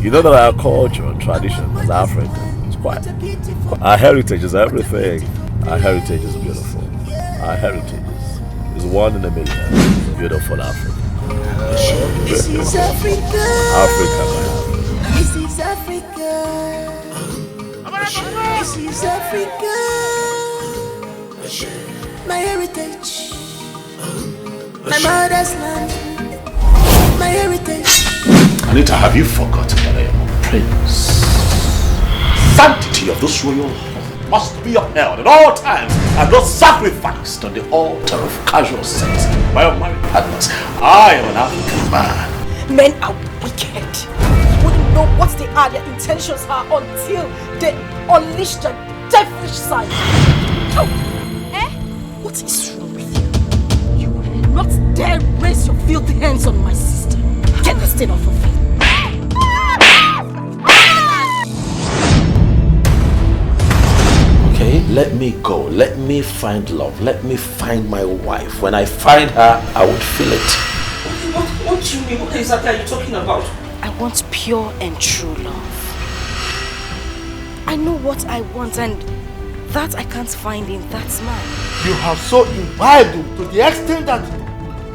You know that our culture and tradition as Africans is quite. Our heritage is everything. Our heritage is beautiful. Our heritage is one in a million. Beautiful Africa. This is Africa. Africa, man. This is Africa. This is Africa. My heritage. My mother's land. My heritage. Anita, have you forgotten that I am a prince? Sanctity of this royal home must be upheld at all times and not sacrificed on the altar of casual sex by unmarried partners. I am an African man. Men are wicked. You wouldn't know what they are, their intentions are until they unleash the devilish side. Oh. Eh? What is wrong with you? You will not dare raise your filthy hands on my sister. Get the stain off of me. Okay, let me go. Let me find love. Let me find my wife. When I find her, I would feel it. What do you mean? What exactly are you talking about? I want pure and true love. I know what I want, and that I can't find in that man. You have so imbibed him to the extent that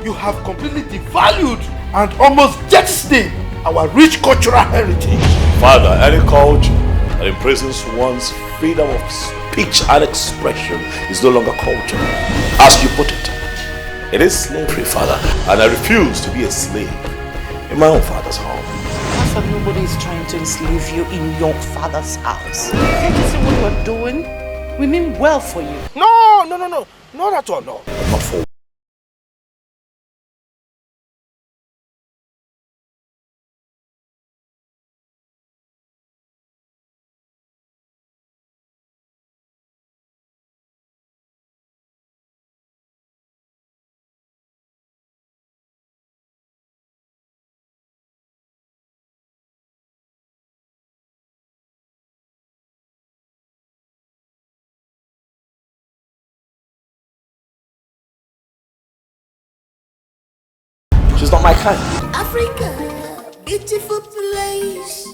you have completely devalued and almost jettisoned our rich cultural heritage. Father, any culture that imprisons one's freedom of speech and expression is no longer culture. As you put it, it is slavery, Father, and I refuse to be a slave in my own father's home. Master, nobody is trying to enslave you in your father's house. Can't you see what we're doing? We mean well for you. No, not at all, no. Not for She's not my kind. Africa, beautiful place.